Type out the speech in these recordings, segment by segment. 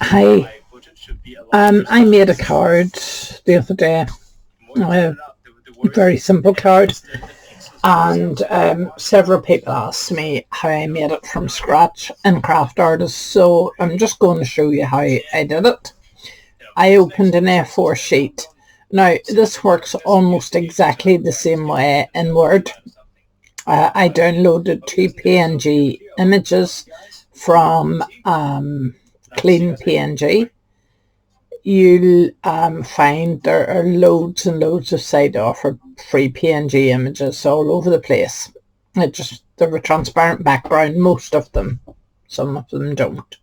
Hi. I made a card the other day, a very simple card, and several people asked me how I made it from scratch in Craft Artist, so I'm just going to show you how I did it. I opened an A4 sheet. Now, this works almost exactly the same way in Word. I downloaded 2 PNG images from Clean PNG. You'll find there are loads and loads of sites offer free PNG images all over the place. They have a transparent background, most of them. Some of them don't.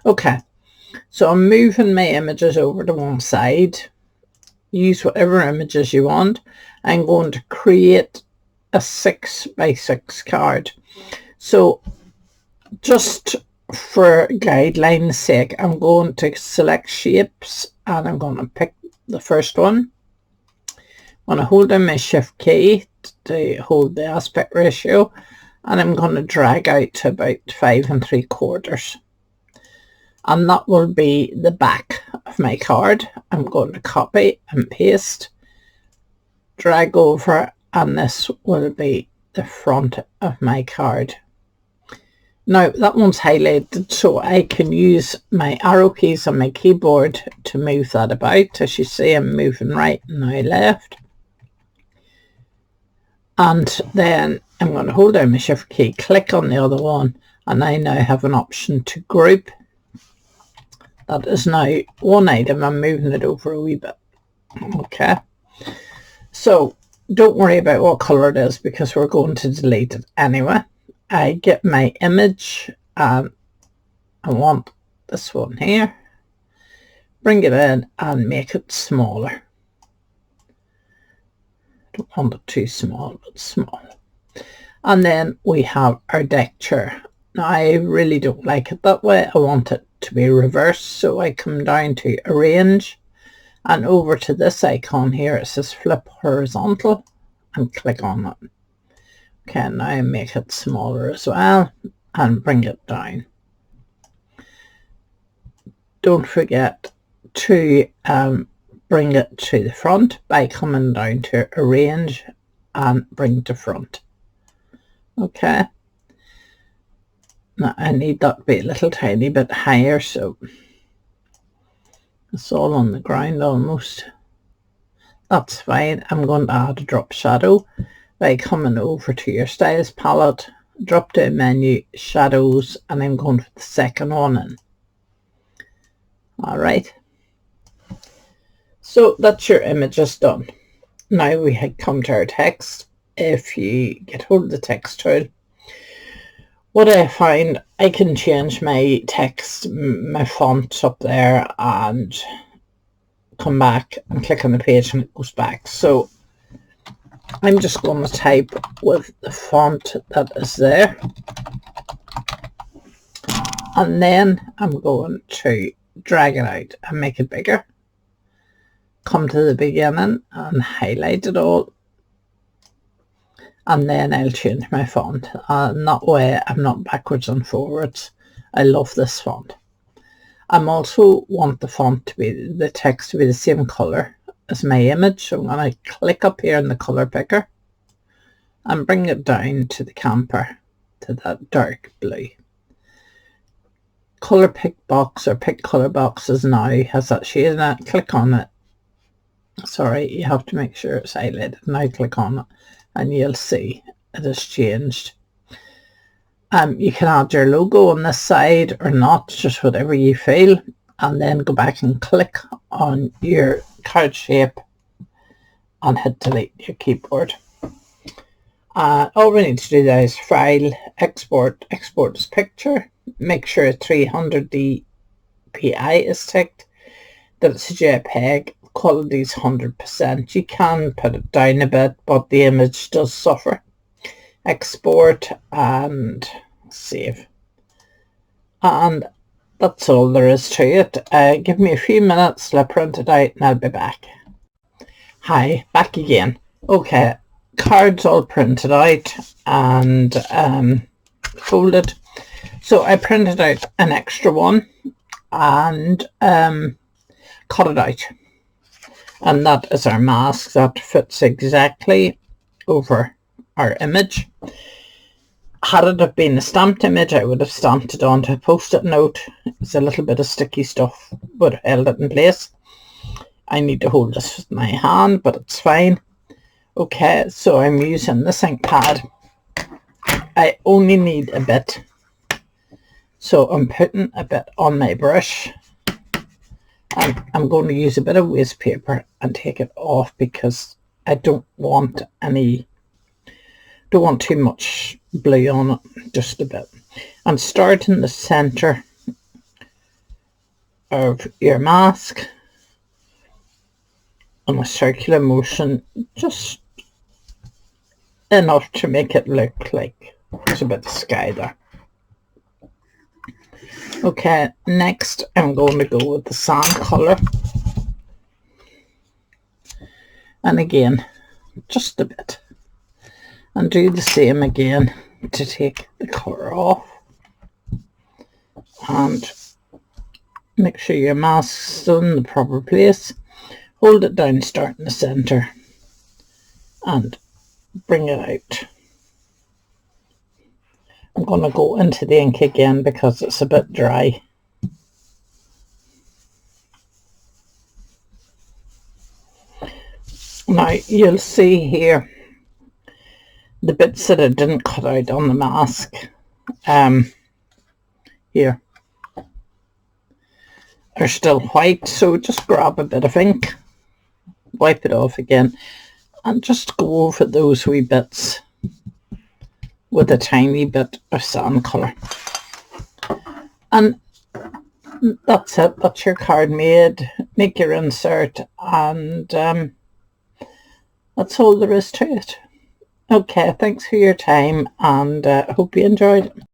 Okay, so I'm moving my images over to one side. Use whatever images you want. I'm going to create a 6x6 card. So just for guidelines sake, I'm going to select shapes and I'm going to pick the first one. I'm going to hold down my shift key to hold the aspect ratio, and I'm going to drag out to about 5 3/4, and that will be the back of my card. I'm going to copy and paste, drag over, and this will be the front of my card. Now that one's highlighted, so I can use my arrow keys on my keyboard to move that about. As you see, I'm moving right and now left. And then I'm going to hold down my shift key, click on the other one, and I now have an option to group. That is now one item. I'm moving it over a wee bit. Okay. So don't worry about what color it is because we're going to delete it anyway. I get my image and I want this one here. Bring it in and make it smaller. Don't want it too small, but small. And then we have our deck chair. Now I really don't like it that way. I want it to be reversed, so I come down to arrange and over to this icon here. It says flip horizontal and click on it. Okay, now I make it smaller as well and bring it down. Don't forget to bring it to the front by coming down to arrange and bring to front. Okay. Now I need that to be a little tiny bit higher, so it's all on the ground almost. That's fine. I'm going to add a drop shadow by coming over to your styles palette, drop down menu, shadows, and I'm going for the second one in. Alright, so that's your images done. Now we had come to our text. If you get hold of the text tool, what I find, I can change my text, my font up there, and come back and click on the page and it goes back. So I'm just going to type with the font that is there, and then I'm going to drag it out and make it bigger. Come to the beginning and highlight it all, and then I'll change my font, and that way I'm not backwards and forwards. I love this font. I also want the font to be, the text to be the same color as my image, so I'm going to click up here in the color picker and bring it down to the camper, to that dark blue. Color pick box or pick color boxes now has that shade in it. Click on it. Sorry, you have to make sure it's highlighted. Now click on it and you'll see it has changed. You can add your logo on this side or not, just whatever you feel, and then go back and click on your card shape and hit delete your keyboard. All we need to do now is file, export as picture, make sure 300 dpi is ticked, that it's a JPEG, quality is 100%. You can put it down a bit, but the image does suffer. Export and save, and that's all there is to it. Give me a few minutes, I'll print it out and I'll be back. Hi, back again. Okay, cards all printed out and folded. So I printed out an extra one and cut it out. And that is our mask that fits exactly over our image. Had it have been a stamped image, I would have stamped it onto a post-it note. It's a little bit of sticky stuff would have held it in place. I need to hold this with my hand, but it's fine. Okay, so I'm using the ink pad. I only need a bit, so I'm putting a bit on my brush, and I'm going to use a bit of waste paper and take it off because I don't want too much blue on it, just a bit. And start in the center of your mask on a circular motion, just enough to make it look like there's a bit of sky there. Okay, next I'm going to go with the sand colour, and again just a bit, and do the same again to take the colour off, and make sure your mask's in the proper place. Hold it down, start in the centre, and bring it out. I'm going to go into the ink again because it's a bit dry. Now you'll see here the bits that I didn't cut out on the mask. Here are still white, so just grab a bit of ink, wipe it off again, and just go over those wee bits with a tiny bit of sand colour. And that's it, that's your card made. Make your insert, and that's all there is to it. Okay, thanks for your time, and I hope you enjoyed it.